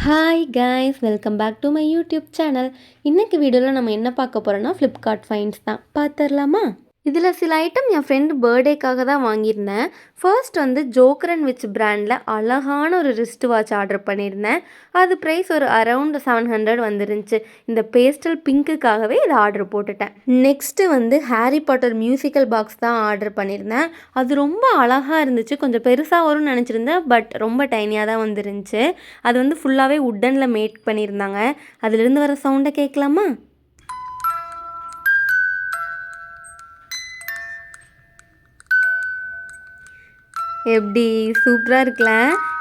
Hi guys, welcome back to my YouTube channel. இன்றைக்கி வீடியோவில் நம்ம என்ன பார்க்க போகிறோன்னா ஃப்ளிப்கார்ட் ஃபைன்ஸ் தான். பார்த்துடலாமா? இதில் சில ஐட்டம் என் ஃப்ரெண்டு பர்த்டேக்காக தான் வாங்கியிருந்தேன். ஃபர்ஸ்ட் வந்து ஜோக்கர் அண்ட் விச் பிராண்டில் அழகான ஒரு ரிஸ்ட் வாட்ச் ஆர்டர் பண்ணியிருந்தேன். அது ப்ரைஸ் ஒரு அரவுண்ட் 700 வந்துருந்துச்சு. இந்த பேஸ்டல் பிங்க்குக்காகவே இதை ஆர்டர் போட்டுட்டேன். நெக்ஸ்ட்டு வந்து ஹாரி பாட்டர் மியூசிக்கல் பாக்ஸ் தான் ஆர்டர் பண்ணியிருந்தேன். அது ரொம்ப அழகாக இருந்துச்சு. கொஞ்சம் பெருசாக வரும்னு நினச்சிருந்தேன், பட் ரொம்ப டைனியாக தான் வந்துருந்துச்சு. அது வந்து ஃபுல்லாகவே உட்டனில் மேக் பண்ணியிருந்தாங்க. அதுலேருந்து வர சவுண்டை கேட்கலாமா? எப்படி சூப்பராக இருக்குல்ல?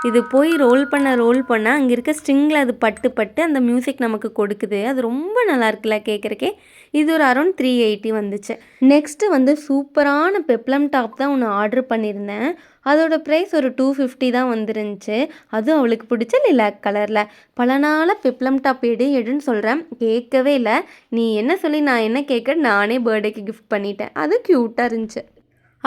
இது போய் ரோல் பண்ண அங்கே இருக்க ஸ்ட்ரிங்கில் அது பட்டு அந்த மியூசிக் நமக்கு கொடுக்குது. அது ரொம்ப நல்லா இருக்குல்ல கேட்குறக்கே. இது ஒரு அரௌண்ட் 380 வந்துச்சு. நெக்ஸ்ட்டு வந்து சூப்பரான பெப்ளம் டாப் தான் ஒன்று ஆர்டர் பண்ணியிருந்தேன். அதோட ப்ரைஸ் ஒரு 250 தான் வந்துருந்துச்சு. அதுவும் அவளுக்கு பிடிச்ச லிலாக் கலரில். பல நாளாக பெப்ளம் டாப் எடுன்னு சொல்கிறேன், கேட்கவே இல்லை. நீ என்ன சொல்லி நான் என்ன கேட்க, நானே பர்த்டேக்கு கிஃப்ட் பண்ணிட்டேன். அது க்யூட்டாக இருந்துச்சு.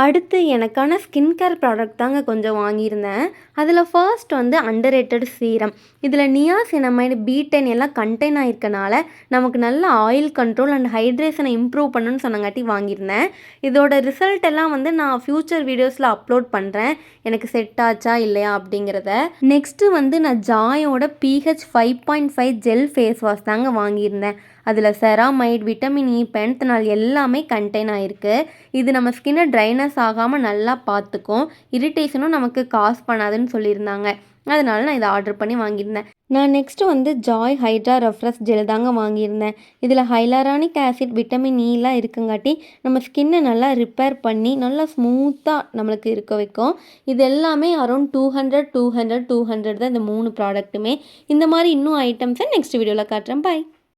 அடுத்து எனக்கான ஸ்கின் கேர் ப்ராடக்ட் தாங்க கொஞ்சம் வாங்கியிருந்தேன். அதில் ஃபர்ஸ்ட் வந்து அண்டர் ரேட்டட் சீரம். இதில் நியாசினமைடு, B10 எல்லாம் கண்டெயின் ஆகிருக்கனால நமக்கு நல்ல ஆயில் கண்ட்ரோல் அண்ட் ஹைட்ரேஷனை இம்ப்ரூவ் பண்ணணும்னு சொன்னங்காட்டி வாங்கியிருந்தேன். இதோட ரிசல்ட் எல்லாம் வந்து நான் ஃப்யூச்சர் வீடியோஸில் அப்லோட் பண்ணுறேன், எனக்கு செட் ஆச்சா இல்லையா அப்படிங்கிறத. நெக்ஸ்ட்டு வந்து நான் ஜாயோட PH 5.5 ஜெல் ஃபேஸ் வாஷ் தாங்க வாங்கியிருந்தேன். அதில் செராமைட், விட்டமின் இ, பென்தனால் எல்லாமே கண்டெயின் ஆகிருக்கு. இது நம்ம ஸ்கின்னை ட்ரைனஸ் ஆகாமல் நல்லா பார்த்துக்கும், இரிட்டேஷனும் நமக்கு காஸ் பண்ணாதுன்னு சொல்லியிருந்தாங்க. அதனால நான் இதை ஆர்டர் பண்ணி வாங்கியிருந்தேன். நான் நெக்ஸ்ட்டு வந்து ஜாய் ஹைட்ரா ரெஃப்ரெஷ் ஜெல் தாங்க வாங்கியிருந்தேன். இதில் ஹைலரானிக் ஆசிட், விட்டமின் இலாம் இருக்குங்காட்டி நம்ம ஸ்கின்னை நல்லா ரிப்பேர் பண்ணி நல்லா ஸ்மூத்தாக நம்மளுக்கு இருக்க வைக்கும். இது எல்லாமே அரௌண்ட் 200 தான் இந்த 3 ப்ராடக்ட்டுமே. இந்த மாதிரி இன்னும் ஐட்டம்ஸை நெக்ஸ்ட் வீடியோவில் காட்டுறேன். பாய்.